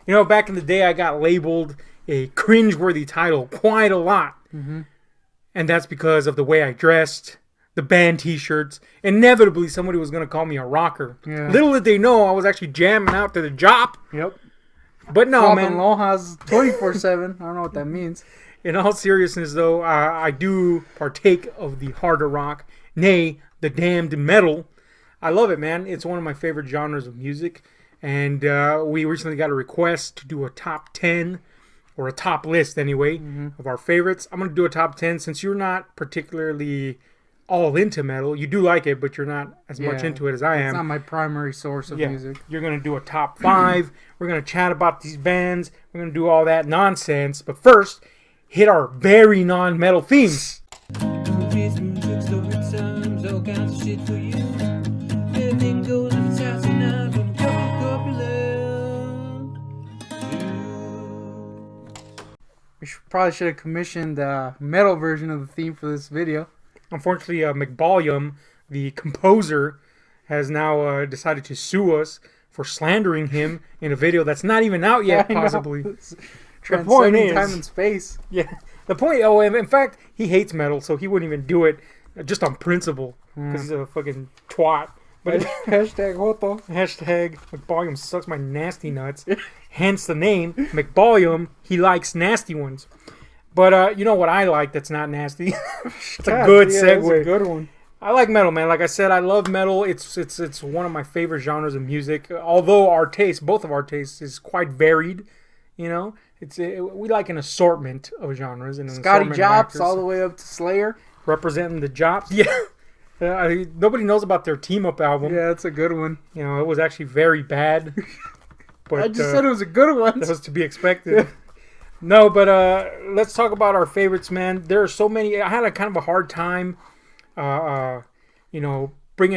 You know, back in the day, I got labeled a cringeworthy title quite a lot. Mm-hmm. And that's because of the way I dressed, the band t-shirts. Inevitably, somebody was going to call me a rocker. Yeah. Little did they know I was actually jamming out to the Jop. Yep. But no, Flopping man. Aloha's 24/7. I don't know what that means. In all seriousness, though, I do partake of the harder rock, nay, the damned metal. I love it, man. It's one of my favorite genres of music. And we recently got a request to do a top 10, or a top list anyway, of our favorites. I'm going to do a top 10 since you're not particularly all into metal. You do like it, but you're not as much into it as I am. It's not my primary source of music. You're going to do a top 5. We're going to chat about these bands. We're going to do all that nonsense. But first, hit our very non-metal themes. Movies, music, story times, all kinds of shit for you. Everything goes in its house and out from We probably should have commissioned the metal version of the theme for this video. Unfortunately, McBallium, the composer, has now decided to sue us for slandering him in a video that's not even out yet, possibly. Transcending time and space. Yeah. The point, in fact, he hates metal, so he wouldn't even do it just on principle, because he's a fucking twat. But Hashtag Hoto. Hashtag McBallium sucks my nasty nuts. Hence the name, McBallium. He likes nasty ones. But you know what I like that's not nasty? It's a good segue. That's a good one. I like metal, man. Like I said, I love metal. It's one of my favorite genres of music. Although our taste, both of our tastes, is quite varied. You know, we like an assortment of genres. And Scotty Jops all the way up to Slayer. Representing the Jops. Yeah. Nobody knows about their team-up album. Yeah, it's a good one. You know, it was actually very bad. But I just said it was a good one. That was to be expected. No, but let's talk about our favorites, man. There are so many. I had a kind of a hard time, bringing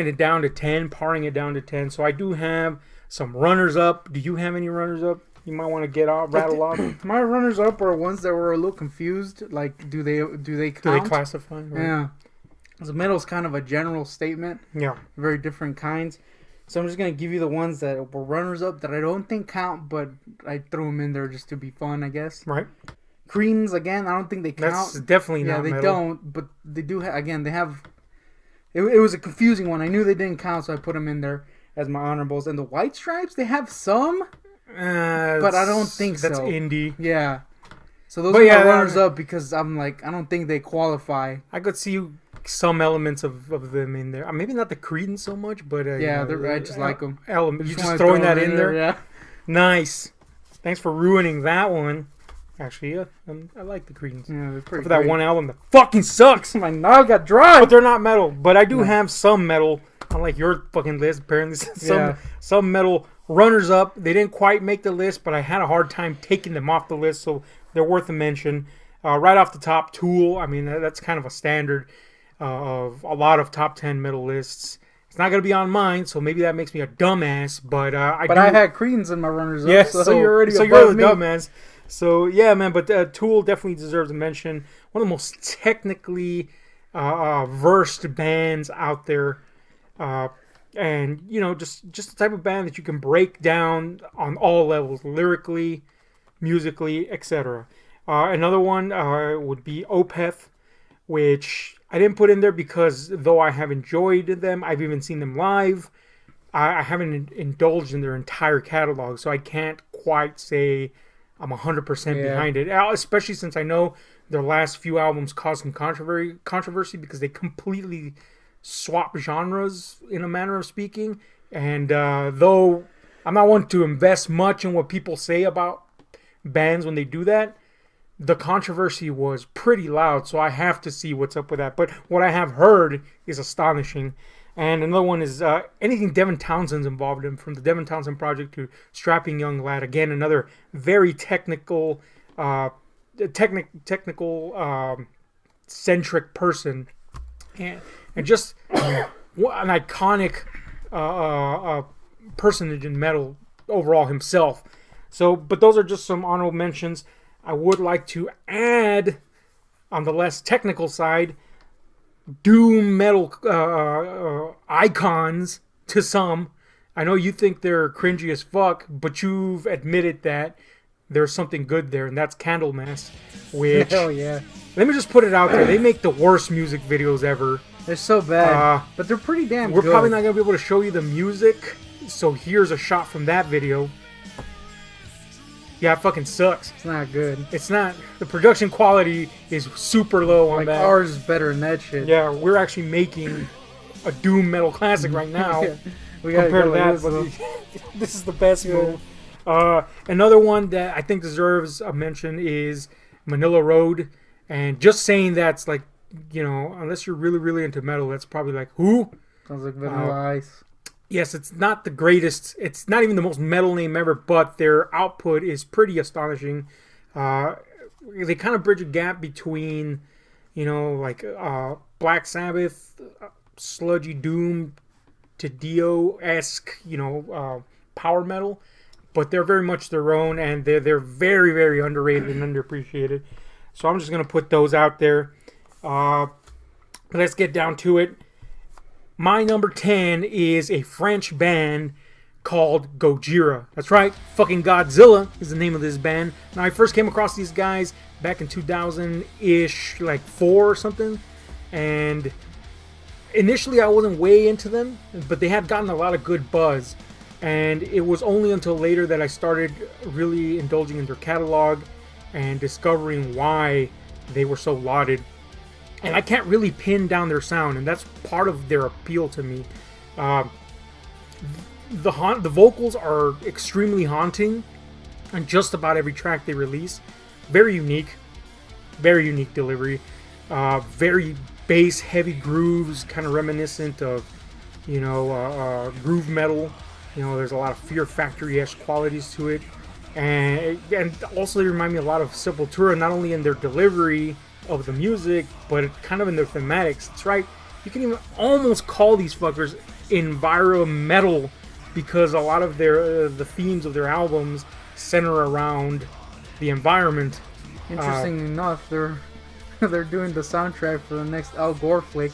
it down to 10, paring it down to 10. So I do have some runners-up. Do you have any runners-up you might want to rattle off? My runners-up are ones that were a little confused. Like, do they count? Do they classify? Right? Yeah. So metal's kind of a general statement. Yeah. Very different kinds. So I'm just going to give you the ones that were runners-up that I don't think count, but I threw them in there just to be fun, I guess. Right. Creedence, again, I don't think they count. That's definitely not metal. Yeah, they don't, but they do again, they have... It was a confusing one. I knew they didn't count, so I put them in there as my honorables. And the White Stripes, they have some, but I don't think that's so. That's indie. Yeah. So those are my runners-up because I'm like, I don't think they qualify. I could see some elements of them in there. Maybe not the Creedence so much, but I just like them. You just throwing that in there? Yeah. Nice. Thanks for ruining that one. Actually, yeah, I like the Creedence. Yeah, they're pretty. For that one album that fucking sucks. My knob got dry. But they're not metal. But I do have some metal, unlike your fucking list. Apparently, some metal runners up. They didn't quite make the list, but I had a hard time taking them off the list, so they're worth a mention. Right off the top, Tool. I mean, that's kind of a standard of a lot of top 10 metal lists. It's not going to be on mine, so maybe that makes me a dumbass, but I had Creedence in my runners-up, yeah, so you're already so above you're the me. dumbass. So, yeah, man, but Tool definitely deserves a mention. One of the most technically versed bands out there. And, just the type of band that you can break down on all levels, lyrically, musically, etc. Another one would be Opeth, which I didn't put in there because though I have enjoyed them, I've even seen them live, I haven't indulged in their entire catalog, so I can't quite say I'm 100% behind it, especially since I know their last few albums caused some controversy because they completely swap genres in a manner of speaking, and though I'm not one to invest much in what people say about bands when they do that, the controversy was pretty loud, so I have to see what's up with that. But what I have heard is astonishing. And another one is anything Devin Townsend's involved in, from the Devin Townsend Project to Strapping Young Lad. Again, another very technical centric person, and just an iconic personage in metal overall himself. So, but those are just some honorable mentions. I would like to add, on the less technical side, doom metal icons to some, I know you think they're cringy as fuck, but you've admitted that there's something good there, and that's Candlemass. Which, Hell yeah. let me just put it out there. They make the worst music videos ever. They're so bad. But they're pretty damn good. We're probably not going to be able to show you the music, so here's a shot from that video. Yeah, it fucking sucks. It's not good. It's not. The production quality is super low on Like, that. ours is better than that shit. Yeah, we're actually making a Doom metal classic right now. Yeah. We gotta compared to go that, like but this is the best move. Another one that I think deserves a mention is Manila Road. And just saying that's like, you know, unless you're really, really into metal, that's probably like, who? Sounds like Vanilla Ice. Yes, it's not the greatest. It's not even the most metal name ever, but their output is pretty astonishing. They kind of bridge a gap between, you know, like Black Sabbath, sludgy doom, to Dio-esque, you know, power metal. But they're very much their own, and they're very, very underrated and underappreciated. So I'm just going to put those out there. Let's get down to it. My number 10 is a French band called Gojira. That's right, fucking Godzilla is the name of this band. Now, I first came across these guys back in 2000-ish, like 4 or something. And initially I wasn't way into them, but they had gotten a lot of good buzz. And it was only until later that I started really indulging in their catalog and discovering why they were so lauded. And I can't really pin down their sound, and that's part of their appeal to me. The vocals are extremely haunting on just about every track they release. Very unique delivery. Very bass-heavy grooves, kind of reminiscent of, you know, groove metal. You know, there's a lot of Fear Factory-esque qualities to it. And also they remind me a lot of Sepultura, not only in their delivery of the music, but kind of in their thematics. That's right, you can even almost call these fuckers environmental, because a lot of their the themes of their albums center around the environment. Interesting enough, they're doing the soundtrack for the next Al Gore flick.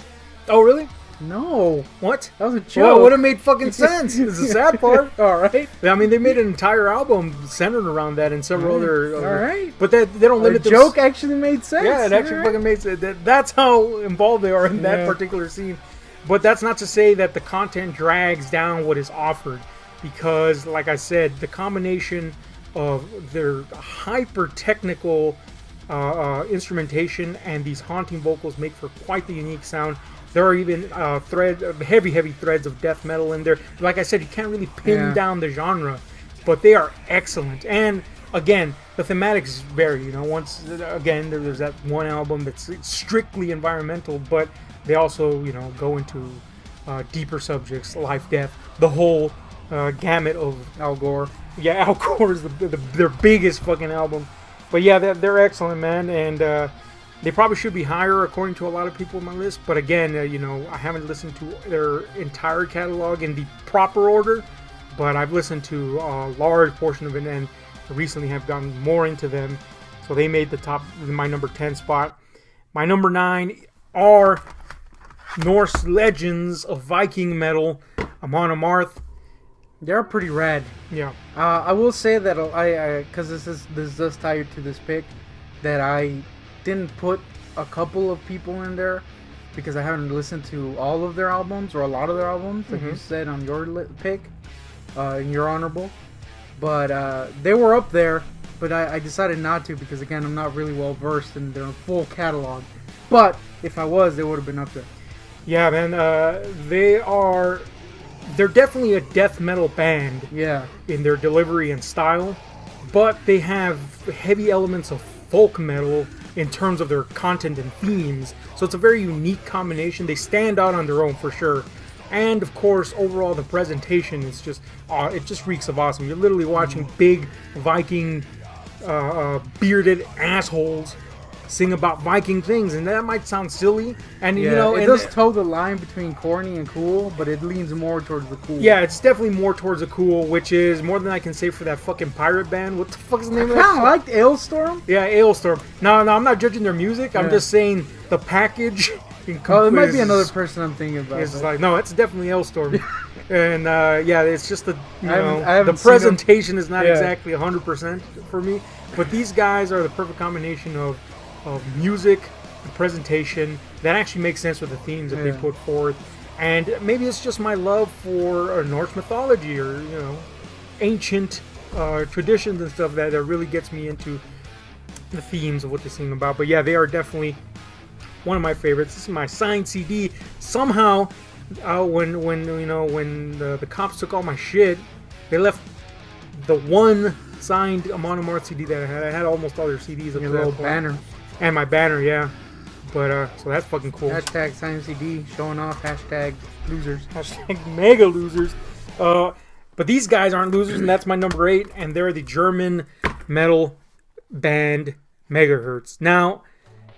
Oh, really? No. What? That was a joke. Well, it would have made fucking sense. It's the sad part. All right. I mean, they made an entire album centered around that and several other. All right. But they don't limit The them. joke actually made sense. Yeah, it actually fucking made sense. That's how involved they are in that particular scene. But that's not to say that the content drags down what is offered, because, like I said, the combination of their hyper technical instrumentation and these haunting vocals make for quite the unique sound. There are even heavy threads of death metal in there. Like I said, you can't really pin down the genre, but they are excellent. And again, the thematics vary. You know, once again, there's that one album that's strictly environmental, but they also, you know, go into deeper subjects, life, death, the whole gamut of Al Gore. Yeah, Al Gore is their biggest fucking album. But yeah, they're excellent, man, and they probably should be higher according to a lot of people on my list. But again, you know, I haven't listened to their entire catalog in the proper order, but I've listened to a large portion of it, and recently have gotten more into them. So they made my number 10 spot. My number 9 are Norse legends of Viking metal, Amon Amarth. They're pretty rad. Yeah. I will say that because this does tie to this pick, that I didn't put a couple of people in there because I haven't listened to all of their albums or a lot of their albums, like you said on your pick, in your honorable. But they were up there, but I decided not to because, again, I'm not really well versed in their full catalog. But if I was, they would have been up there. Yeah, man. They're definitely a death metal band. Yeah. In their delivery and style, but they have heavy elements of folk metal in terms of their content and themes. So it's a very unique combination. They stand out on their own for sure. And of course, overall, the presentation is just it just reeks of awesome. You're literally watching big Viking bearded assholes sing about Viking things, and that might sound silly. And you know, it does toe the line between corny and cool, but it leans more towards the cool. Yeah, it's definitely more towards the cool, which is more than I can say for that fucking pirate band. What the fuck is the name of that? I liked Ailstorm. Yeah, Ailstorm. No, I'm not judging their music. I'm just saying the package. Oh, it might be another person I'm thinking about. It's like, no, it's definitely Ailstorm. And yeah, it's just the I haven't the seen 'em. presentation is not Yeah. exactly 100% for me. But these guys are the perfect combination of music, the presentation that actually makes sense with the themes that they Yeah. put forth. And maybe it's just my love for Norse mythology or ancient traditions and stuff that really gets me into the themes of what they sing about. But yeah, they are definitely one of my favorites. This is my signed CD. Somehow, when the cops took all my shit, they left the one signed Amon Amarth CD that I had. I had almost all their CDs up Your to that little point. banner. And my banner, yeah. But so that's fucking cool. Hashtag sign CD, showing off. Hashtag losers. Hashtag mega losers. But these guys aren't losers, and that's my number 8, and they're the German metal band Megahertz. Now,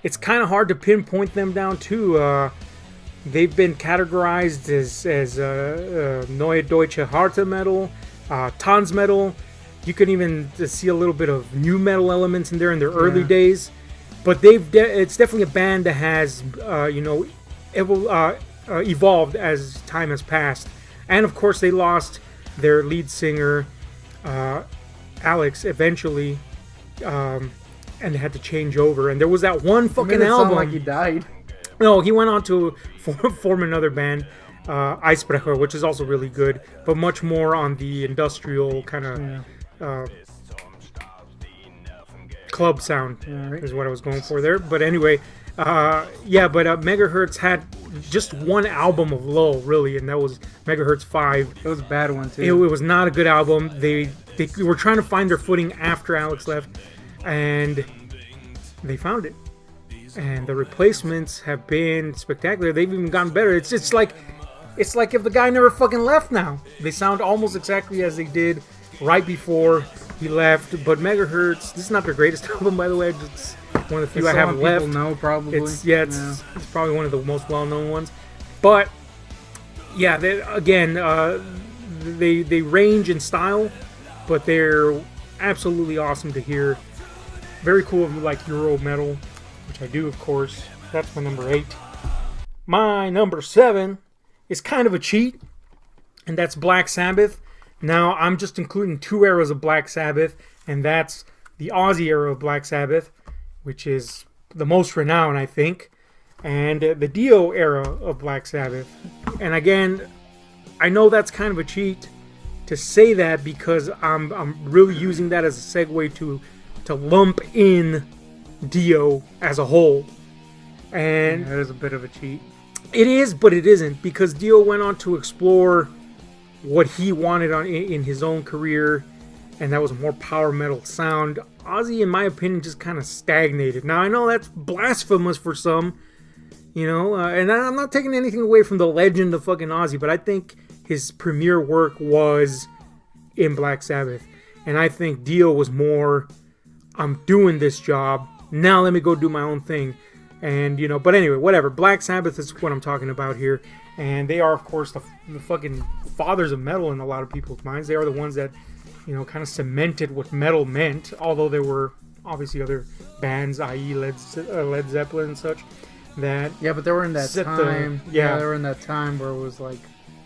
it's kind of hard to pinpoint them down too. They've been categorized as Neue Deutsche Harte Metal, Tanz Metal. You can even see a little bit of new metal elements in there in their early Yeah. days. But it's definitely a band that has evolved as time has passed. And of course, they lost their lead singer, Alex, eventually, and they had to change over. And there was that one Made fucking it sound album. like he died. No, he went on to form another band, Eisbrecher, which is also really good, but much more on the industrial kind of club sound Alright. is what I was going for there. But anyway, Megahertz had just one album of lull, really, and that was Megahertz 5. It was a bad one too. It was not a good album. They were trying to find their footing after Alex left, and they found it. And the replacements have been spectacular. They've even gotten better. It's like if the guy never fucking left now. They sound almost exactly as they did right before he left. But Megahertz, this is not their greatest album, by the way. It's one of the few I have left. People know probably. It's probably one of the most well-known ones. But yeah, they range in style, but they're absolutely awesome to hear. Very cool if you like Euro metal, which I do, of course. That's my number 8. My number 7 is kind of a cheat, and that's Black Sabbath. Now, I'm just including 2 eras of Black Sabbath, and that's the Aussie era of Black Sabbath, which is the most renowned, I think, and the Dio era of Black Sabbath. And again, I know that's kind of a cheat to say that because I'm really using that as a segue to lump in Dio as a whole. And That is a bit of a cheat. it is, but it isn't, because Dio went on to explore what he wanted in his own career, and that was a more power metal sound. Ozzy, in my opinion, just kind of stagnated. Now, I know that's blasphemous for some, and I'm not taking anything away from the legend of fucking Ozzy, but I think his premier work was in Black Sabbath. And I think Dio was more, I'm doing this job, now let me go do my own thing. And, but anyway, whatever. Black Sabbath is what I'm talking about here. And they are, of course, the fucking fathers of metal in a lot of people's minds. They are the ones that, kind of cemented what metal meant. Although there were obviously other bands, i.e. Led Zeppelin and such, that... Yeah, but they were in that set time. the- yeah. They were in that time where it was like...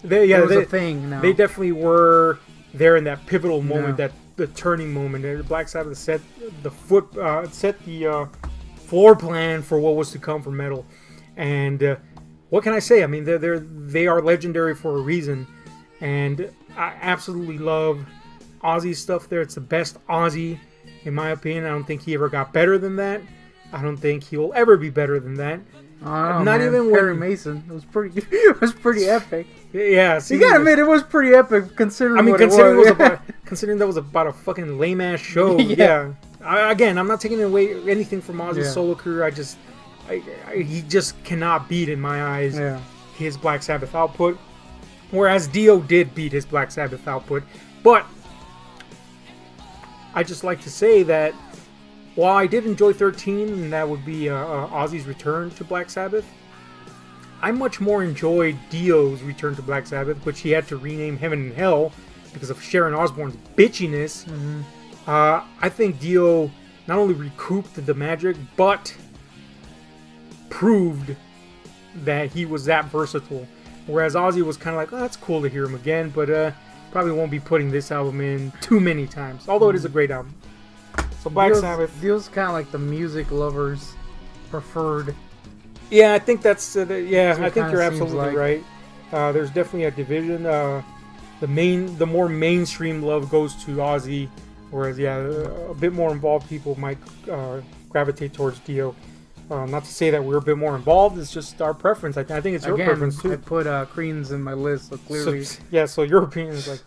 They it was a thing now. They definitely were there in that pivotal moment, Yeah. the turning moment. Black Sabbath set the floor plan for what was to come for metal. And what can I say? I mean, they are legendary for a reason, and I absolutely love Ozzy's stuff there. It's the best Ozzy, in my opinion. I don't think he ever got better than that. I don't think he will ever be better than that. Not Not even when- Perry Mason. It was pretty. It was pretty epic. Yeah, see, You gotta admit, it was pretty epic considering. I mean, what considering it was. considering that was about a fucking lame ass show. Yeah. Again, I'm not taking away anything from Ozzy's Yeah. solo career. He just cannot beat, in my eyes, Yeah. his Black Sabbath output. Whereas Dio did beat his Black Sabbath output. But I just like to say that while I did enjoy 13, and that would be Ozzy's return to Black Sabbath, I much more enjoyed Dio's return to Black Sabbath, which he had to rename Heaven and Hell because of Sharon Osbourne's bitchiness. Mm-hmm. I think Dio not only recouped the magic, but proved that he was that versatile. Whereas Ozzy was kind of like, oh, that's cool to hear him again, but probably won't be putting this album in too many times. Although it is a great album. So Black Sabbath. Feels kind of like the music lovers preferred. Yeah, I think that's I think kinda you're seems absolutely like. right. There's definitely a division. The more mainstream love goes to Ozzy, whereas a bit more involved people might gravitate towards Dio. Not to say that we're a bit more involved. It's just our preference. I think it's your preference too. I put Creedence in my list, so clearly. So your opinion is like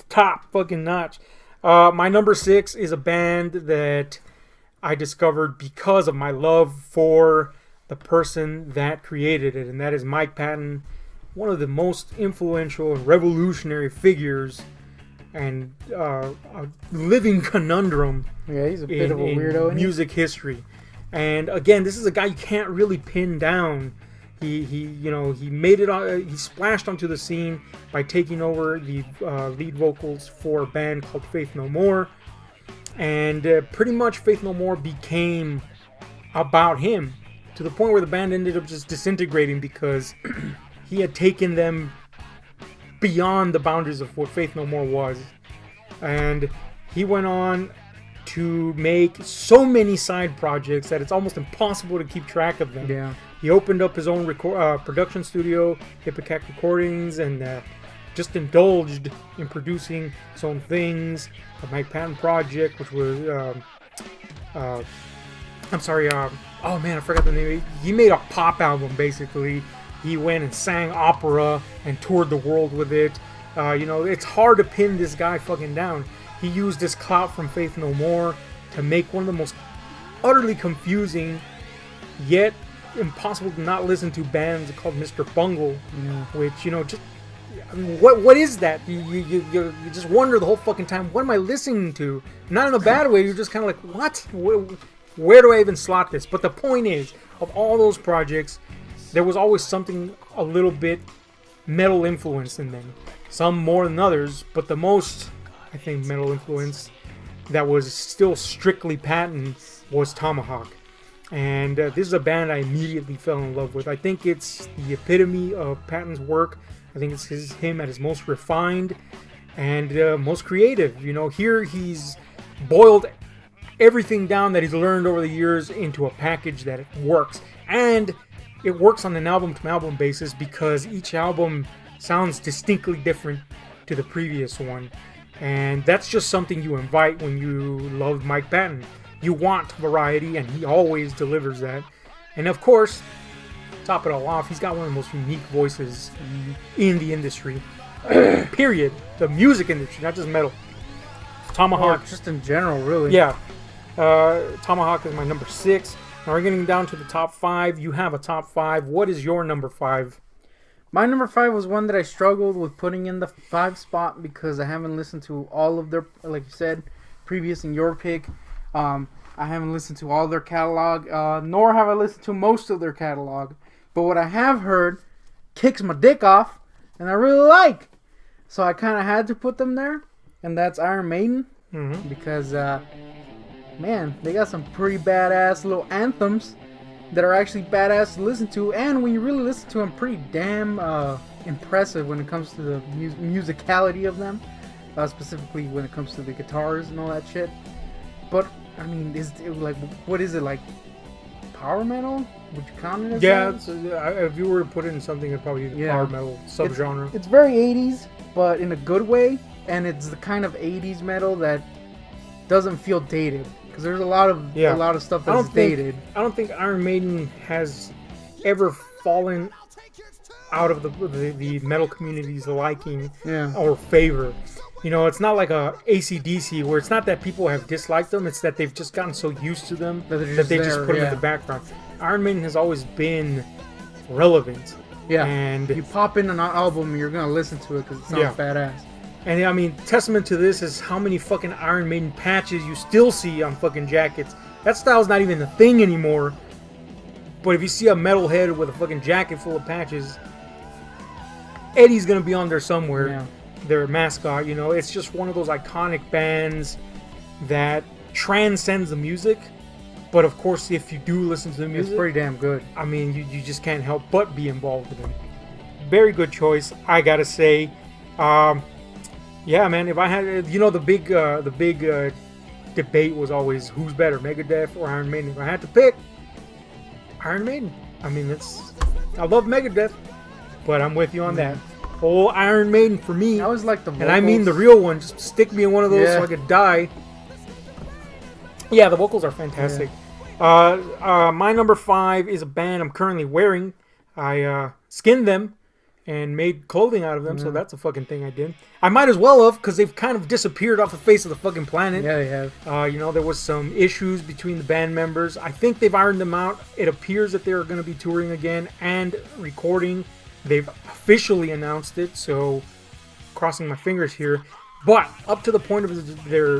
top fucking notch. My number 6 is a band that I discovered because of my love for the person that created it, and that is Mike Patton, one of the most influential and revolutionary figures and a living conundrum Yeah, he's a bit of a weirdo in music history. And again, this is a guy you can't really pin down. He made it. He splashed onto the scene by taking over the lead vocals for a band called Faith No More, and pretty much Faith No More became about him to the point where the band ended up just disintegrating because he had taken them beyond the boundaries of what Faith No More was, and he went on to make so many side projects that it's almost impossible to keep track of them. Yeah. He opened up his own production studio, Hippocac Recordings, and just indulged in producing his own things. The Mike Patton Project, which was, oh man, I forgot the name. He made a pop album, basically. He went and sang opera and toured the world with it. It's hard to pin this guy fucking down. He used this clout from Faith No More to make one of the most utterly confusing, yet impossible to not listen to bands called Mr. Bungle, which, what is that? You just wonder the whole fucking time, what am I listening to? Not in a bad way, you're just kind of like, what? Where do I even slot this? But the point is, of all those projects, there was always something a little bit metal influence in them. Some more than others, but the most, I think, metal influence that was still strictly Patton was Tomahawk. And this is a band I immediately fell in love with. I think it's the epitome of Patton's work. I think it's him at his most refined and most creative. Here he's boiled everything down that he's learned over the years into a package that works. And it works on an album-to-album basis because each album sounds distinctly different to the previous one. And that's just something you invite when you love Mike Patton. You want variety, and he always delivers that. And of course, top it all off, he's got one of the most unique voices in the industry. Period. The music industry, not just metal. Tomahawk. Or just in general, really. Yeah. Tomahawk is my number 6. Now we're getting down to the top 5. You have a top 5. What is your number 5? My number 5 was one that I struggled with putting in the 5 spot because I haven't listened to all of their, like you said, previous in your pick. I haven't listened to all their catalog, nor have I listened to most of their catalog. But what I have heard kicks my dick off, and I really like. So I kind of had to put them there, and that's Iron Maiden. Mm-hmm. Because, man, they got some pretty badass little anthems that are actually badass to listen to, and when you really listen to them, pretty damn impressive when it comes to the musicality of them, specifically when it comes to the guitars and all that shit. But I mean, what is it, like power metal? Would you count it as that? If you were to put it in something, it'd probably be the power metal subgenre. It's very 80s, but in a good way, and it's the kind of 80s metal that doesn't feel dated. Because there's a lot of stuff that's dated. I don't think Iron Maiden has ever fallen out of the metal community's liking or favor. It's not like a AC/DC where it's not that people have disliked them, it's that they've just gotten so used to them that they just put them in the background. Iron Maiden has always been relevant. Yeah, and you pop in an album and you're going to listen to it because it sounds badass. And I mean, testament to this is how many fucking Iron Maiden patches you still see on fucking jackets. That style's not even a thing anymore. But if you see a metalhead with a fucking jacket full of patches, Eddie's gonna be on there somewhere. Yeah. Their mascot, it's just one of those iconic bands that transcends the music. But of course, if you do listen to the music, it's pretty damn good. I mean, you just can't help but be involved with them. very good choice, I gotta say. Yeah, man. If I had, the big debate was always who's better, Megadeth or Iron Maiden. If I had to pick, Iron Maiden. I mean, I love Megadeth, but I'm with you on that. Oh, Iron Maiden for me. I always like the vocals. And I mean the real one. Just stick me in one of those so I could die. Yeah, the vocals are fantastic. My number 5 is a band I'm currently wearing. I skinned them and made clothing out of them, so that's a fucking thing I did. I might as well have, because they've kind of disappeared off the face of the fucking planet. Yeah, they have. There was some issues between the band members. I think they've ironed them out. It appears that they're going to be touring again and recording. They've officially announced it, so crossing my fingers here. But up to the point of their,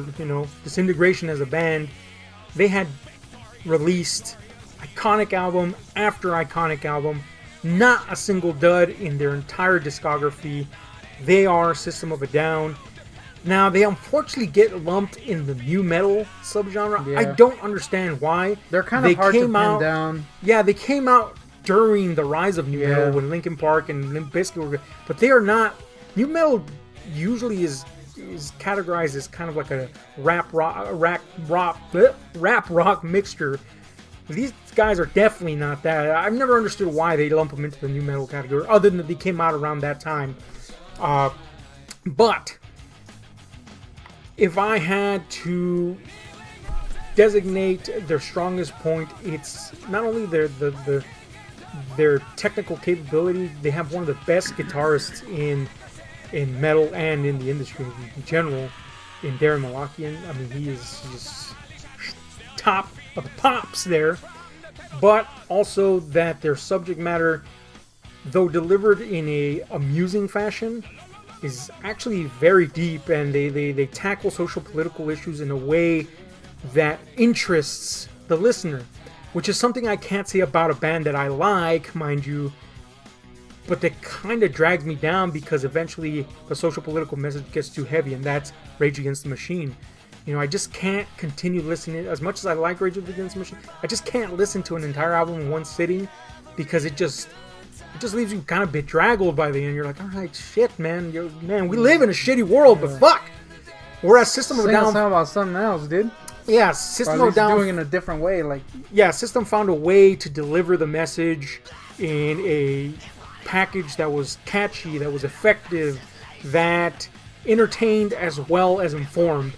disintegration as a band, they had released iconic album after iconic album. Not a single dud in their entire discography. They are System of a Down. Now, they unfortunately get lumped in the new metal subgenre. Yeah. I don't understand why. They're kind of hard to pin down. Yeah, they came out during the rise of new metal when Linkin Park and Limp Bizkit were, but they are not. New metal usually is categorized as kind of like a rap rock mixture. These guys are definitely not that. I've never understood why they lump them into the new metal category, other than that they came out around that time. But if I had to designate their strongest point, it's not only their technical capability. They have one of the best guitarists in metal and in the industry in general, in Darren Malakian. I mean, he is just top of the pops there. But also that their subject matter, though delivered in a amusing fashion, is actually very deep, and they tackle social political issues in a way that interests the listener, which is something I can't say about a band that I like, mind you, but that kind of drags me down because eventually the social political message gets too heavy, and that's Rage Against the Machine. I just can't continue listening. As much as I like Rage Against the Machine, I just can't listen to an entire album in one sitting because it just leaves you kind of bedraggled by the end. You're like, all right, shit, man. We live in a shitty world, but fuck. Whereas System of a Down... Sing about something else, dude. Yeah, System of a Down... doing it in a different way. System found a way to deliver the message in a package that was catchy, that was effective, that entertained as well as informed.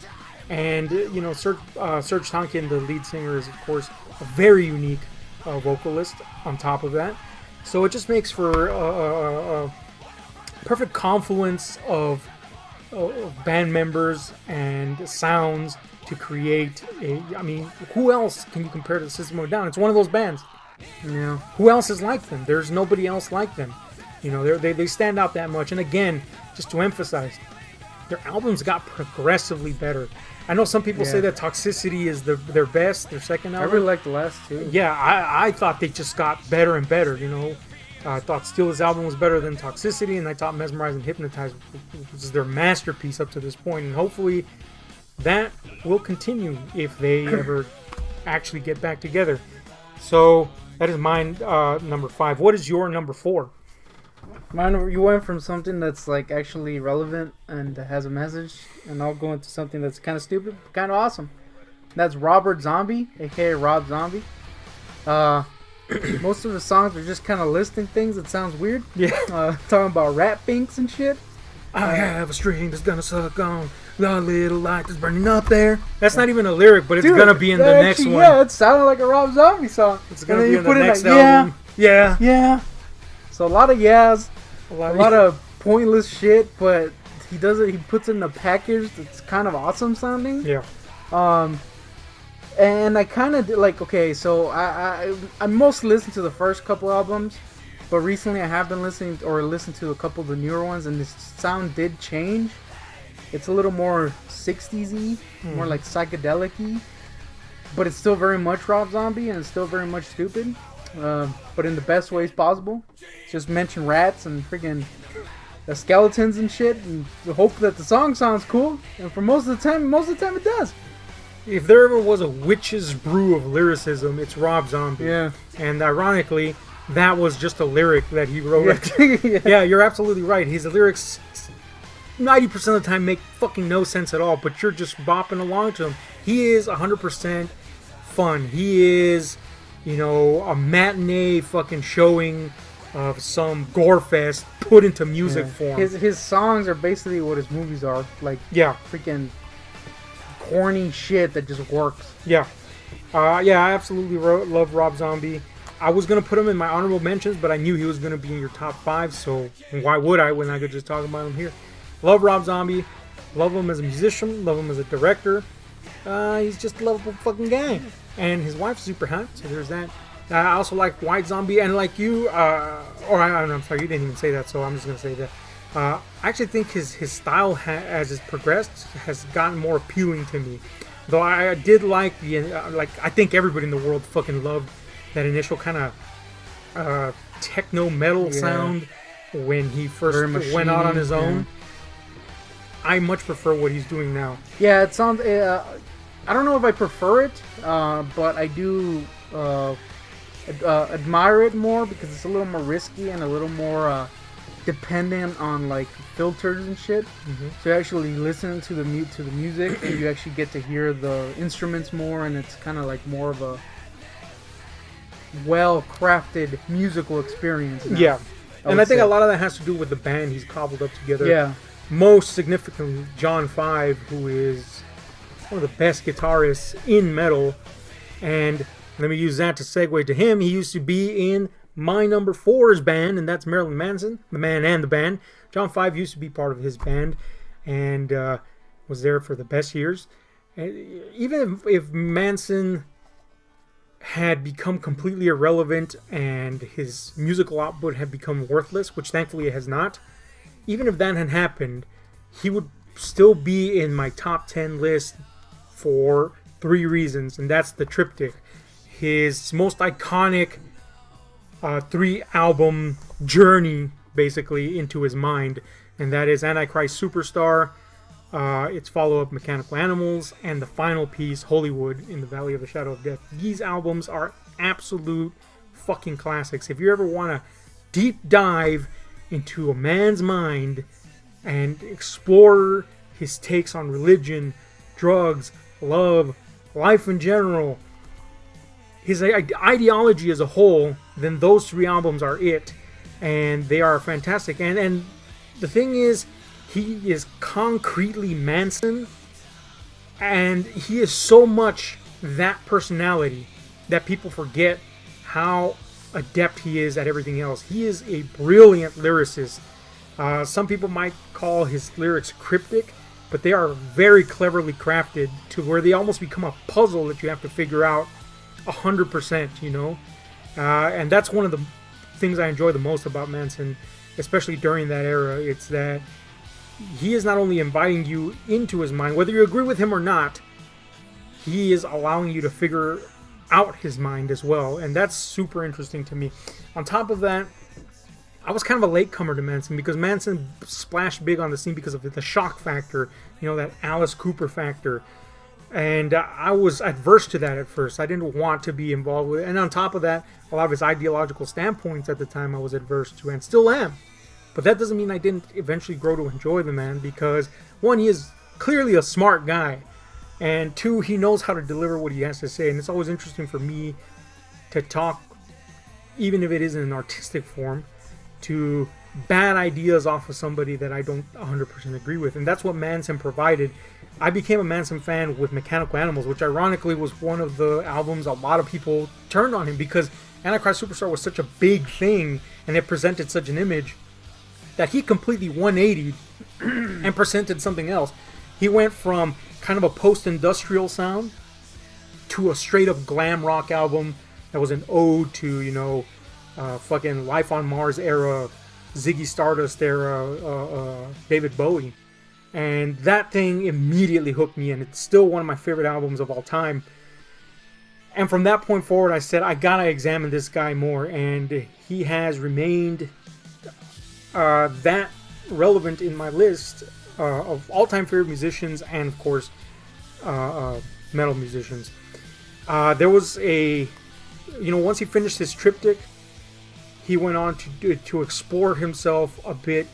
And, Serge Tankian, the lead singer, is, of course, a very unique vocalist on top of that. So it just makes for a perfect confluence of band members and sounds to create who else can you compare to the System of a Down? It's one of those bands. Yeah. Who else is like them? There's nobody else like them. They stand out that much. And again, just to emphasize, their albums got progressively better. I know some people say that Toxicity is their best, their second album. I really like the last two. Yeah, I thought they just got better and better, I thought Steel's album was better than Toxicity, and I thought Mesmerize and Hypnotize was their masterpiece up to this point. And hopefully that will continue if they ever actually get back together. So that is my number 5. What is your number 4? Mine, you went from something that's actually relevant and has a message, and I'll go into something that's kind of stupid, but kind of awesome. That's Robert Zombie, aka Rob Zombie. Most of the songs are just kind of listing things that sounds weird. Yeah. Talking about rat binks and shit. I have a string that's gonna suck on the little light that's burning up there. That's not even a lyric, but it's gonna be in the next one. Yeah, it sounded like a Rob Zombie song. It's gonna be in the next album. Yeah. Yeah. So a lot of yeahs, a lot of pointless shit, but he does it. He puts it in a package that's kind of awesome sounding. Yeah. And I kind of okay. So I mostly listen to the first couple albums, but recently I have been listening to a couple of the newer ones, and the sound did change. It's a little more 60s-y, more like psychedelic-y, but it's still very much Rob Zombie, and it's still very much stupid. But in the best ways possible. Just mention rats and freaking skeletons and shit, and hope that the song sounds cool. And for most of the time it does. If there ever was a witch's brew of lyricism, it's Rob Zombie. Yeah. And ironically, that was just a lyric that he wrote. Yeah. Yeah, you're absolutely right. His lyrics 90% of the time make fucking no sense at all, but you're just bopping along to him. He is 100% fun. He is, a matinee fucking showing of some gore fest put into music form. His songs are basically what his movies are. Like, Yeah, freaking corny shit that just works. yeah. I absolutely love Rob Zombie. I was going to put him in my honorable mentions, but I knew he was going to be in your top 5, so why would I when I could just talk about him here? Love Rob Zombie. Love him as a musician. Love him as a director. He's just a lovable fucking guy. And his wife's super hot, so there's that. I also like White Zombie, and like you, I'm sorry, you didn't even say that, so I'm just going to say that. I actually think his style, as it's progressed, has gotten more appealing to me. Though I did like I think everybody in the world fucking loved that initial kind of techno metal sound when he first went out on his own. I much prefer what he's doing now. Yeah, it sounds. I don't know if I prefer it, but I do admire it more because it's a little more risky and a little more dependent on like filters and shit. Mm-hmm. So you actually listen to the music and you actually get to hear the instruments more, and it's kind of like more of a well-crafted musical experience now, Yeah, and I think say. a lot of that has to do with the band he's cobbled up together. Yeah. Most significantly, John Five, who is one of the best guitarists in metal. And let me use that to segue to him. He used to be in my number 4's band, and that's Marilyn Manson, the man and the band. John Five used to be part of his band and was there for the best years. And even if Manson had become completely irrelevant and his musical output had become worthless, which thankfully it has not, even if that had happened, he would still be in my top 10 list for 3 reasons, and that's the triptych. His most iconic 3-album journey, basically, into his mind, and that is Antichrist Superstar, its follow-up Mechanical Animals, and the final piece, Hollywood in the Valley of the Shadow of Death. These albums are absolute fucking classics. If you ever want to deep dive into a man's mind and explore his takes on religion, drugs, love, life in general, his ideology as a whole, then those 3 albums are it. And they are fantastic. And the thing is, he is concretely Manson, and he is so much that personality that people forget how adept he is at everything else. He is a brilliant lyricist. Some people might call his lyrics cryptic, but they are very cleverly crafted to where they almost become a puzzle that you have to figure out 100%, and that's one of the things I enjoy the most about Manson, especially during that era. It's that he is not only inviting you into his mind, whether you agree with him or not, he is allowing you to figure out his mind as well, and that's super interesting to me. On top of that, I was kind of a latecomer to Manson because Manson splashed big on the scene because of the shock factor, that Alice Cooper factor. And I was adverse to that at first. I didn't want to be involved with it. And on top of that, a lot of his ideological standpoints at the time I was adverse to, and still am. But that doesn't mean I didn't eventually grow to enjoy the man because, 1, he is clearly a smart guy. And 2, he knows how to deliver what he has to say. And it's always interesting for me to talk, even if it is in an artistic form, to bad ideas off of somebody that I don't 100% agree with. And that's what Manson provided. I became a Manson fan with Mechanical Animals, which ironically was one of the albums a lot of people turned on him because Antichrist Superstar was such a big thing and it presented such an image that he completely 180'd and presented something else. He went from kind of a post-industrial sound to a straight-up glam rock album that was an ode to, fucking Life on Mars era, Ziggy Stardust era, David Bowie. And that thing immediately hooked me, and it's still one of my favorite albums of all time. And from that point forward, I said, I gotta examine this guy more, and he has remained that relevant in my list of all-time favorite musicians, and of course, metal musicians. There was once he finished his triptych, he went on to explore himself a bit.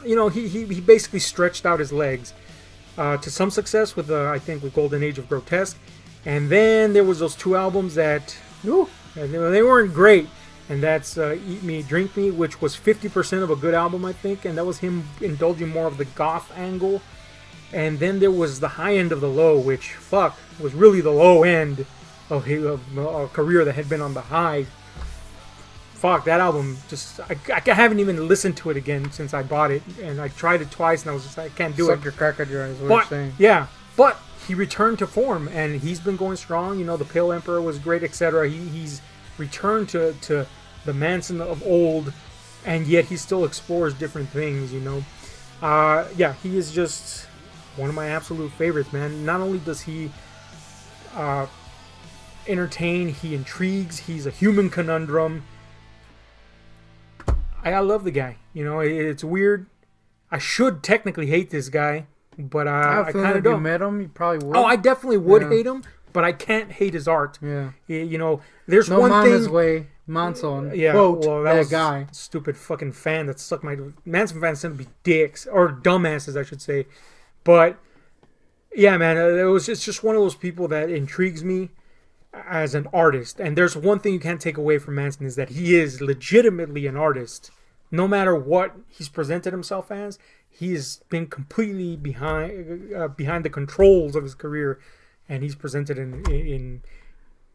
He basically stretched out his legs to some success with I think with Golden Age of Grotesque, and then there was those 2 albums that they weren't great, and that's Eat Me, Drink Me, which was 50% of a good album, I think, and that was him indulging more of the goth angle. And then there was the High End of the Low, which was really the low end of a career that had been on the high. That album I haven't even listened to it again since I bought it, and I tried it twice, and I was just like, I can't do it. Suck your crack at your eyes, what you're saying. Yeah, but he returned to form, and he's been going strong. The Pale Emperor was great, etc. He's returned to the Manson of old, and yet he still explores different things. He is just one of my absolute favorites, man. Not only does he entertain, he intrigues. He's a human conundrum. I love the guy. It's weird. I should technically hate this guy, but I kind of don't. If you met him, you probably would. Oh, I definitely would hate him, but I can't hate his art. Yeah. There's no one thing. His way. Manson. Yeah. Quote that was guy. Stupid fucking fan that sucked my. Manson fans tend to be dicks or dumbasses, I should say. But yeah, man, it's just one of those people that intrigues me as an artist. And there's one thing you can't take away from Manson is that he is legitimately an artist. No matter what he's presented himself as, he's been completely behind the controls of his career, and he's presented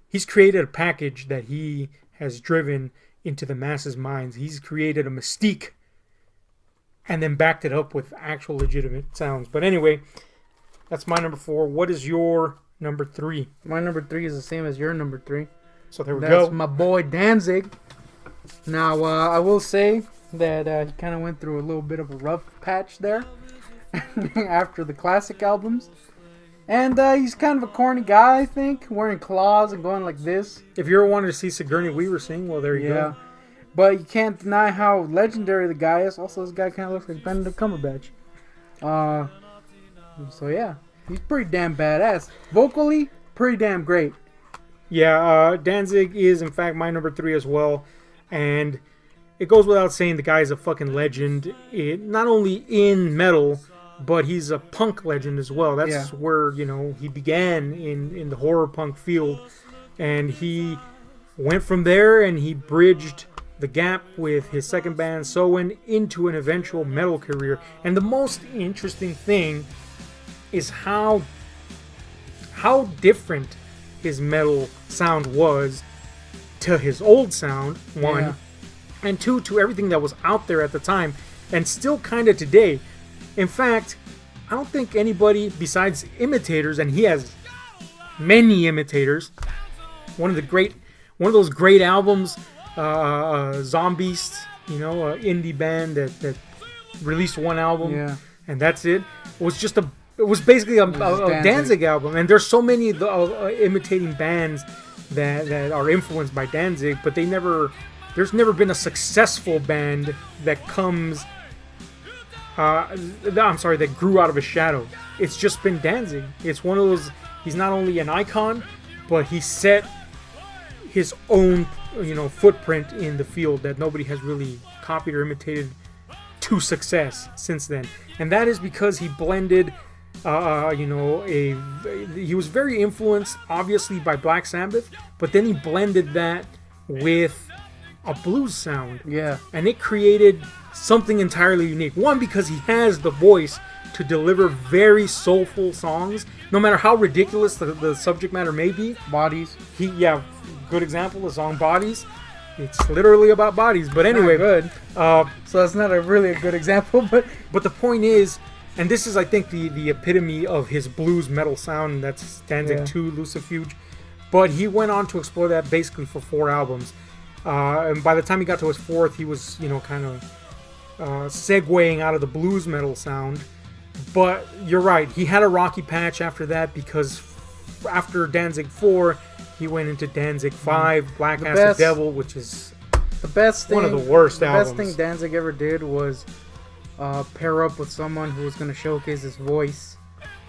he's created a package that he has driven into the masses' minds. He's created a mystique and then backed it up with actual legitimate sounds. But anyway, that's my number 4. What is your number 3? My number 3 is the same as your number 3. So there we go. That's my boy Danzig. Now, I will say that he kind of went through a little bit of a rough patch there after the classic albums. And he's kind of a corny guy, I think, wearing claws and going like this. If you ever wanted to see Sigourney Weaver sing, well, there you go. But you can't deny how legendary the guy is. Also, this guy kind of looks like Benedict Cumberbatch. So yeah, he's pretty damn badass. Vocally, pretty damn great. Yeah, Danzig is in fact my number 3 as well. And it goes without saying the guy is a fucking legend. Not only in metal, but he's a punk legend as well. That's where, he began in the horror punk field. And he went from there and he bridged the gap with his second band, Soen, into an eventual metal career. And the most interesting thing is how different his metal sound was to his old sound, one, and 2, to everything that was out there at the time, and still kind of today. In fact, I don't think anybody besides imitators, and he has many imitators. One of those great albums, Zombies, indie band that released one album, and that's it. It was basically a Danzig album, and there's so many imitating bands that are influenced by Danzig, but there's never been a successful band that that grew out of a shadow. It's just been Danzig. It's one of those. He's not only an icon, but he set his own footprint in the field that nobody has really copied or imitated to success since then. And that is because he blended he was very influenced obviously by Black Sabbath, but then he blended that with a blues sound. Yeah. And it created something entirely unique. One, because he has the voice to deliver very soulful songs, no matter how ridiculous the subject matter may be. Bodies. Good example, the song Bodies. It's literally about bodies. But anyway. Good. So that's not really a good example, but the point is, and this is, I think, the epitome of his blues metal sound. That's Danzig 2, Lucifuge. But he went on to explore that basically for 4 albums. And by the time he got to his 4th, he was, kind of segueing out of the blues metal sound. But you're right, he had a rocky patch after that, because after Danzig 4, he went into Danzig 5, Black Acid Devil, which is the best thing, one of the worst albums. The best thing Danzig ever did was pair up with someone who was going to showcase his voice.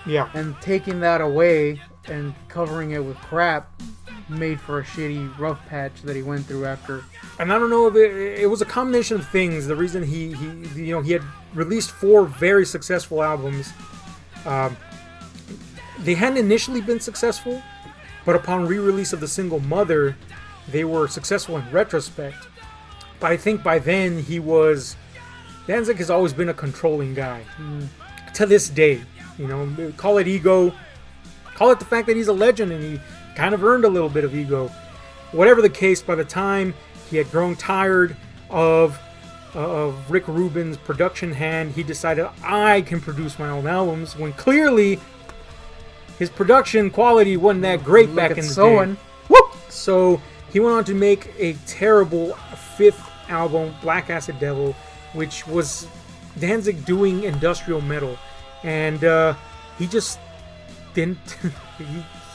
Yeah. And taking that away and covering it with crap made for a shitty rough patch that he went through after. And I don't know if it was a combination of things. The reason he had released 4 very successful albums. They hadn't initially been successful, but upon re-release of the single Mother, they were successful in retrospect. But I think by then Danzig has always been a controlling guy. To this day. Call it ego, call it the fact that he's a legend and he kind of earned a little bit of ego. Whatever the case, by the time he had grown tired of Rick Rubin's production hand, he decided, I can produce my own albums, when clearly his production quality wasn't that great back in the day. Whoop! So he went on to make a terrible 5th album, Black Acid Devil, which was Danzig doing industrial metal. And he just didn't.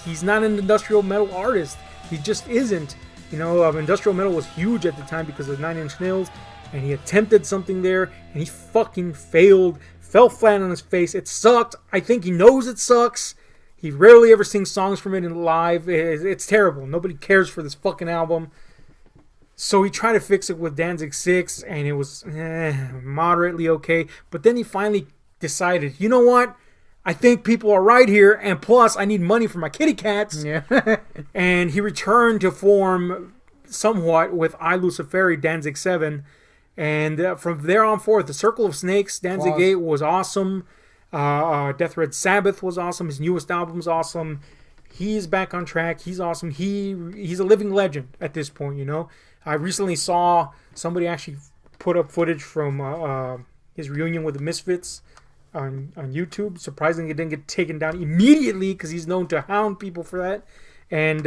He's not an industrial metal artist. He just isn't. Industrial metal was huge at the time because of 9 Inch Nails, and he attempted something there, and he fucking failed. Fell flat on his face. It sucked. I think he knows it sucks. He rarely ever sings songs from it in live. It's terrible. Nobody cares for this fucking album. So he tried to fix it with Danzig 6, and it was moderately okay. But then he finally decided, you know what? I think people are right here, and plus I need money for my kitty cats. Yeah. And he returned to form somewhat with I Luciferi, Danzig 7. And from there on forth, the Circle of Snakes, Danzig 8 was awesome. Death Red Sabbath was awesome. His newest album's awesome. He's back on track. He's awesome. He's a living legend at this point, I recently saw somebody actually put up footage from his reunion with the Misfits on YouTube. Surprisingly, it didn't get taken down immediately because he's known to hound people for that. And,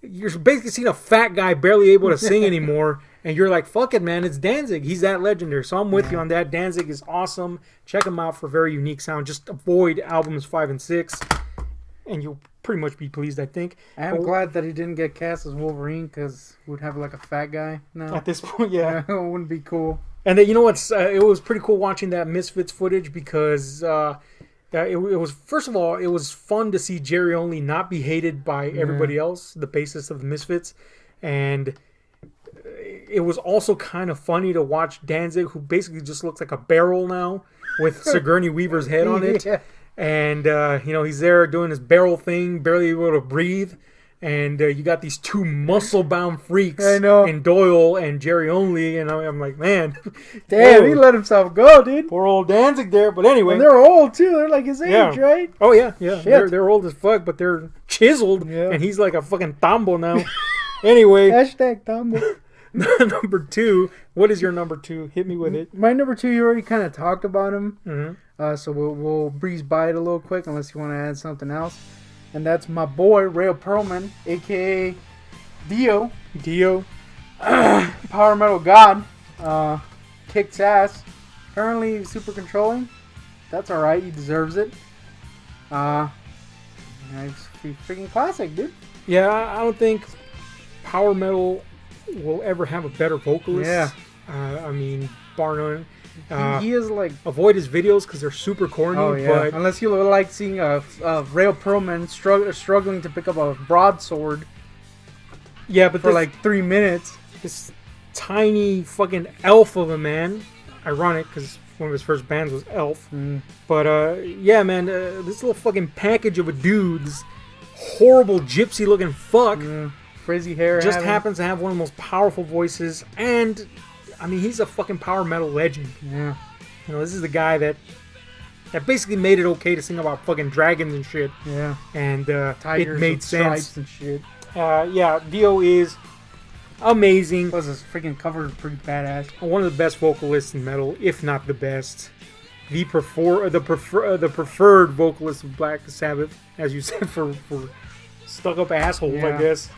you're basically seeing a fat guy barely able to sing anymore. And you're like, fuck it, man. It's Danzig. He's that legendary. So I'm with you on that. Danzig is awesome. Check him out for very unique sound. Just avoid albums 5 and 6. And you'll pretty much be pleased, I think. I'm glad that he didn't get cast as Wolverine because we'd have like a fat guy now. At this point, yeah. It wouldn't be cool. And then, it was pretty cool watching that Misfits footage because it was, first of all, it was fun to see Jerry Only not be hated by everybody else, the bassist of the Misfits. And it was also kind of funny to watch Danzig, who basically just looks like a barrel now with Sigourney Weaver's head on it. Yeah. And, he's there doing his barrel thing, barely able to breathe. And you got these 2 muscle-bound freaks in Doyle and Jerry Only. And I'm like, man. Damn, he let himself go, dude. Poor old Danzig there. But anyway. And they're old, too. They're like his age, right? Oh, yeah. They're old as fuck, but they're chiseled. Yeah. And he's like a fucking tambo now. Anyway. Hashtag tambo. Number 2. What is your number 2? Hit me with it. My number 2, you already kind of talked about him. Mm-hmm. So we'll breeze by it a little quick unless you want to add something else. And that's my boy, Rail Perlman, a.k.a. Dio. Power Metal God. Kicks ass. Apparently super controlling. That's alright. He deserves it. It's freaking classic, dude. Yeah, I don't think Power Metal will ever have a better vocalist. Yeah. Bar none. He is like, avoid his videos because they're super corny. Oh yeah. But unless you like seeing a Rail Perlman struggling to pick up a broadsword. Yeah, but for like 3 minutes. This tiny fucking elf of a man. Ironic because one of his first bands was Elf. But yeah, man, this little fucking package of a dude, this horrible gypsy looking fuck, frizzy hair, just happens to have one of the most powerful voices, and he's a fucking power metal legend. Yeah. This is the guy that basically made it okay to sing about fucking dragons and shit. Yeah. And Tigers it made sense. And shit. Yeah, Dio is amazing. Plus his freaking cover is pretty badass. One of the best vocalists in metal, if not the best. The preferred vocalist of Black Sabbath, as you said, for stuck-up assholes, I guess.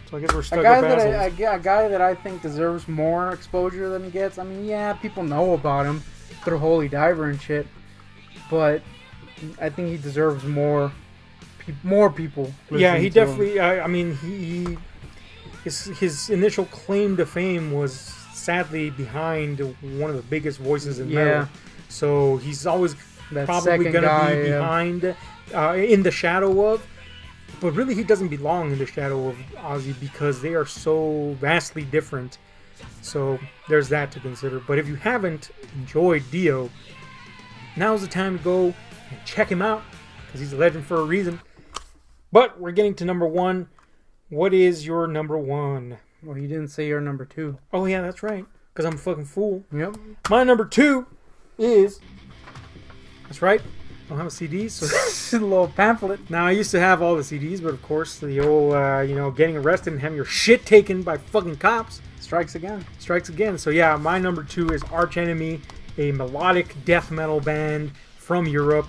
So I guess we're stuck up assholes. A guy that I think deserves more exposure than he gets. People know about him through Holy Diver and shit, but I think he deserves more people. Yeah, he definitely. His initial claim to fame was sadly behind one of the biggest voices in metal. So he's always probably going to be behind, in the shadow of. But really, he doesn't belong in the shadow of Ozzy because they are so vastly different. So there's that to consider. But if you haven't enjoyed Dio, now's the time to go and check him out because he's a legend for a reason. But we're getting to number one. What is your number one? Well, you didn't say your number 2. Oh, yeah, that's right. Because I'm a fucking fool. Yep. My number 2 is... That's right. I don't have a CD, so... A little pamphlet. Now, I used to have all the CDs, but of course, the old, getting arrested and having your shit taken by fucking cops Strikes again. strikes again. So, yeah, my number 2 is Arch Enemy, a melodic death metal band from Europe.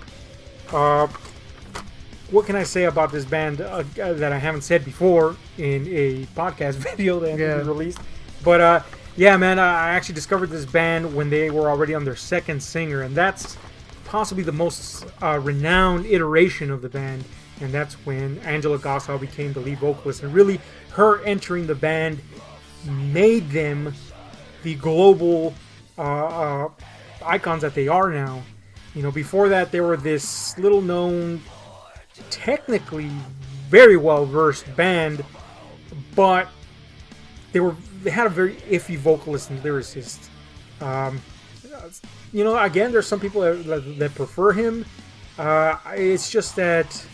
What can I say about this band that I haven't said before in a podcast video that we released? But, yeah, man, I actually discovered this band when they were already on their second singer, and that's possibly the most renowned iteration of the band, and that's when Angela Gossow became the lead vocalist. And really, her entering the band made them the global icons that they are now. You know, before that, they were this little-known, technically very well-versed band, but they had a very iffy vocalist and lyricist. Again, there's some people that prefer him. It's just that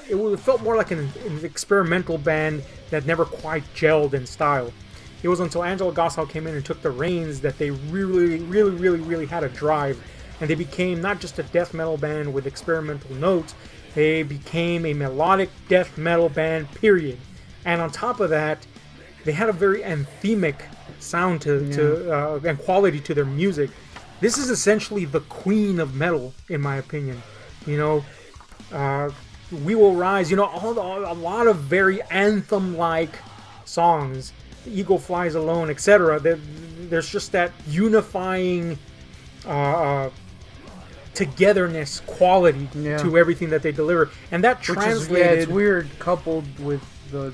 it felt more like an experimental band that never quite gelled in style. It was until Angela Gossow came in and took the reins that they really had a drive, and they became not just a death metal band with experimental notes. They became a melodic death metal band, period. And on top of that, they had a very anthemic sound and quality to their music. This is essentially the queen of metal, in my opinion. We Will Rise, a lot of very anthem-like songs. Eagle Flies Alone, etc. There's just that unifying togetherness quality to everything that they deliver, and that translated. It's weird coupled with the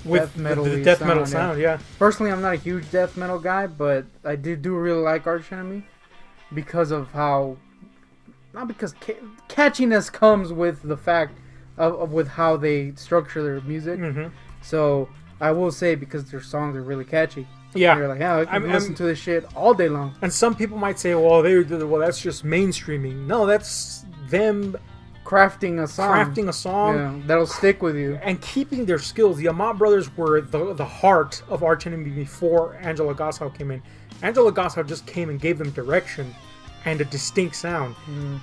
death metal sound. Yeah. Personally, I'm not a huge death metal guy, but I do really like Arch Enemy because of how, not because catchiness comes with the fact of with how they structure their music. Mm-hmm. So I will say, because their songs are really catchy. Yeah, you're like, I can listen to this shit all day long. And some people might say, well, that's just mainstreaming. No, that's them crafting a song that'll stick with you and keeping their skills. The Amat brothers were the heart of Arch Enemy before Angela Gossow came in. Angela Gossow just came and gave them direction and a distinct sound,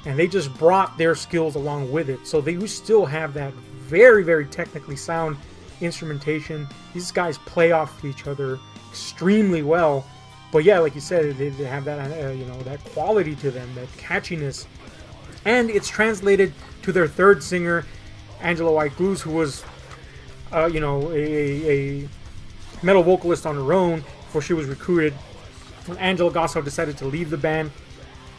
and they just brought their skills along with it. So they still have that very, very technically sound instrumentation. These guys play off each other extremely well, but yeah, like you said, they have that that quality to them, that catchiness, and it's translated to their third singer, Angela White-Gluz, who was a metal vocalist on her own before she was recruited. When Angela Gossow decided to leave the band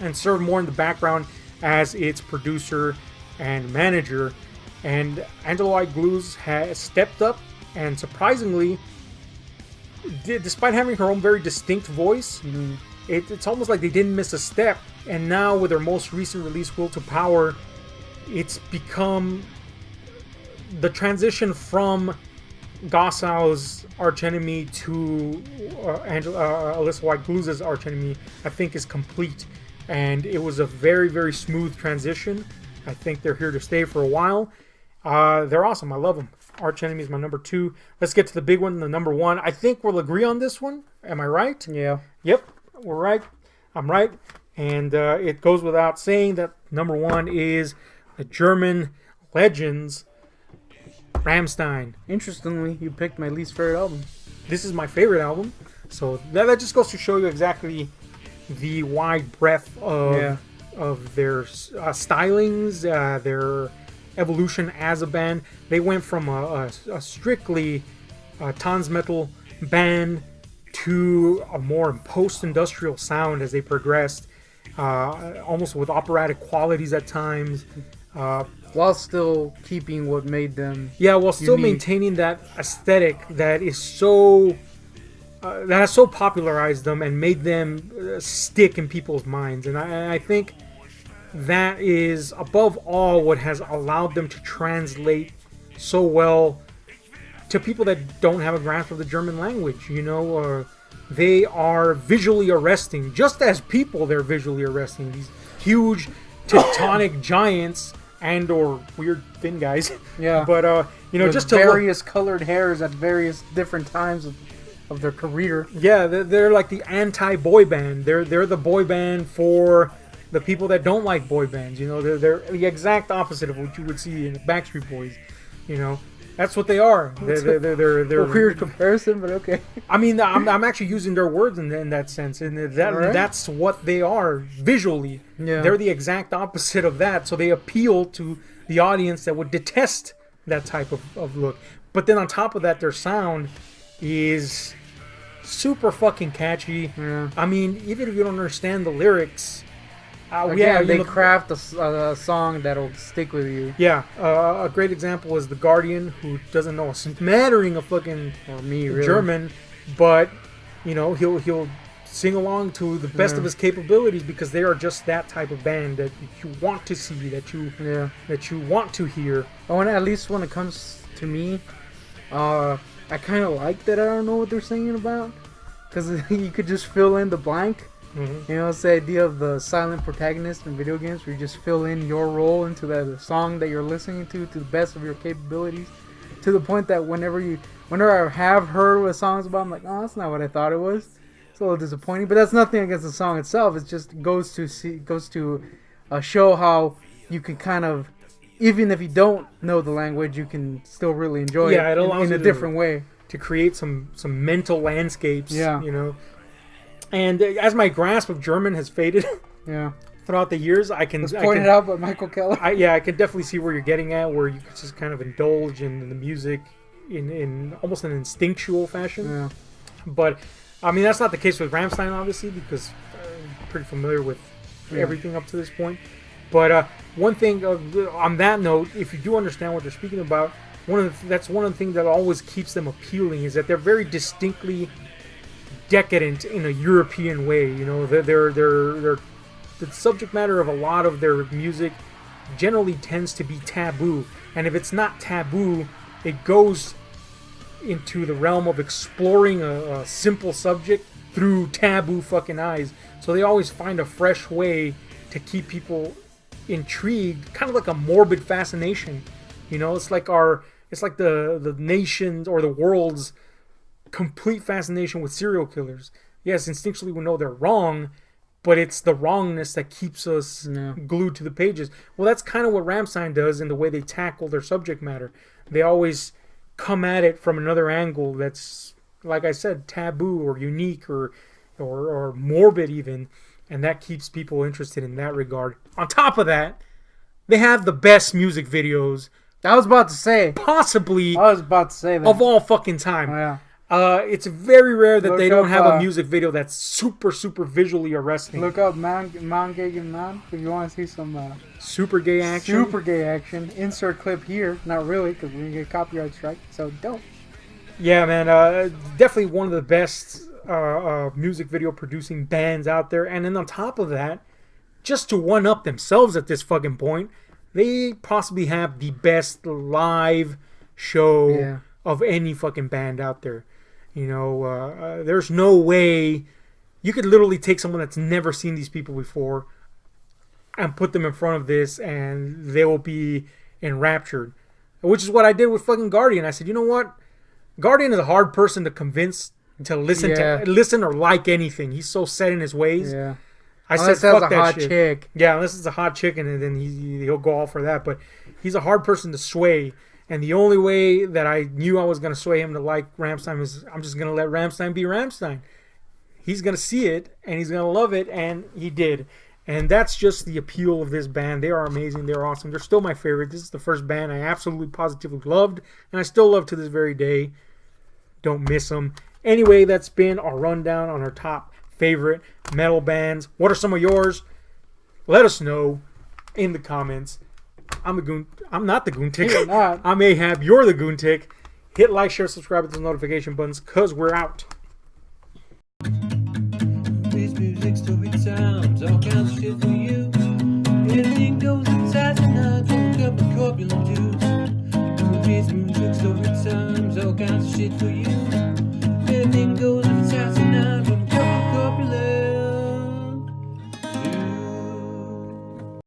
and serve more in the background as its producer and manager, and Angela White-Gluz has stepped up, and surprisingly, despite having her own very distinct voice, it's almost like they didn't miss a step. And now with their most recent release, Will to Power, it's become the transition from Gossow's Arch Enemy to Alyssa White-Gluz's Arch Enemy, I think, is complete. And it was a very, very smooth transition. I think they're here to stay for a while. They're awesome. I love them. Arch Enemy is my number 2. Let's get to the big one, the number 1. I think we'll agree on this one. Am I right? Yeah. Yep, we're right. I'm right. And it goes without saying that number 1 is the German legends, Rammstein. Interestingly, you picked my least favorite album. This is my favorite album. So that just goes to show you exactly the wide breadth of their stylings, their evolution as a band. They went from a strictly Tons metal band to a more post-industrial sound as they progressed, almost with operatic qualities at times. While still keeping what made them while still unique. maintaining that aesthetic that is so that has so popularized them and made them stick in people's minds. And I think that is above all what has allowed them to translate so well to people that don't have a grasp of the German language. You know, they are visually arresting. Just as people, they're visually arresting. These huge tectonic giants and or weird thin guys. Yeah. But you know, With just to various colored hairs at various different times of their career. Yeah, they're like the anti-boy band. They're the boy band for the people that don't like boy bands. You know, they're the exact opposite of what you would see in the Backstreet Boys. You know, that's what they are. They're A weird comparison, but okay. I mean, I'm actually using their words in that sense, and that's what they are visually. Yeah. They're the exact opposite of that. So they appeal to the audience that would detest that type of look. But then on top of that, their sound is super fucking catchy. Yeah. I mean, even if you don't understand the lyrics, Again, they craft a song that'll stick with you. Yeah, a great example is The Guardian, who doesn't know a smattering of fucking Or me, really. German, but you know he'll sing along to the best of his capabilities because they are just that type of band that you want to see, that you want to hear. At least when it comes to me, I kind of like that I don't know what they're singing about, because you could just fill in the blank. Mm-hmm. You know, it's the idea of the silent protagonist in video games, where you just fill in your role into the song that you're listening to the best of your capabilities, to the point that whenever I have heard what a song's about, I'm like, oh, that's not what I thought it was. It's a little disappointing, but that's nothing against the song itself. It just goes to show how you can kind of, even if you don't know the language, you can still really enjoy it allows in a you different way. to create some mental landscapes. Yeah. You know, and as my grasp of German has faded Yeah. throughout the years, I can It's pointed out by Michael Keller. I can definitely see where you're getting at, where you could just kind of indulge in the music in almost an instinctual fashion. Yeah. But I mean, that's not the case with Rammstein, obviously, because I'm pretty familiar with everything up to this point. But one thing on that note, if you do understand what they're speaking about, that's one of the things that always keeps them appealing, is that they're very distinctly decadent in a European way. You know, they're the subject matter of a lot of their music generally tends to be taboo, and if it's not taboo, it goes into the realm of exploring a simple subject through taboo fucking eyes. So they always find a fresh way to keep people intrigued, kind of like a morbid fascination. You know, it's like the nation's or the world's complete fascination with serial killers. Yes, instinctually we know they're wrong, but it's the wrongness that keeps us glued to the pages. Well, that's kind of what Rammstein does in the way they tackle their subject matter. They always come at it from another angle that's, like I said, taboo or unique or morbid even, and that keeps people interested in that regard. On top of that, they have the best music videos I was about to say possibly that. of all fucking time. Oh, yeah. It's very rare that Look they don't up, have a music video that's super, super visually arresting. Look up Man Gegen Man if you want to see some Super gay action. super gay action. Insert clip here. Not really, because we're going to get copyright strike, so don't. Yeah, man. Definitely one of the best music video producing bands out there. And then on top of that, just to one up themselves at this fucking point, they possibly have the best live show of any fucking band out there. You know, there's no way you could literally take someone that's never seen these people before and put them in front of this and they will be enraptured. Which is what I did with fucking Guardian. I said, you know what? Guardian is a hard person to convince to listen or like anything. He's so set in his ways. Yeah. I Unless said, fuck that's a that hot shit. chick. Yeah, unless it's a hot chicken, and then he'll go all for that. But he's a hard person to sway. And the only way that I knew I was going to sway him to like Rammstein is I'm just going to let Rammstein be Rammstein. He's going to see it, and he's going to love it, and he did. And that's just the appeal of this band. They are amazing. They're awesome. They're still my favorite. This is the first band I absolutely positively loved, and I still love to this very day. Don't miss them. Anyway, that's been our rundown on our top favorite metal bands. What are some of yours? Let us know in the comments. I'm not the Goontick. You're not. I'm Ahab. You're the Goontick. Hit like, share, subscribe with those notification buttons, because we're out. This music, story times, all kinds of shit for you. Anything goes inside and I don't cup of corpulent juice. This music, story times, all kinds shit for you.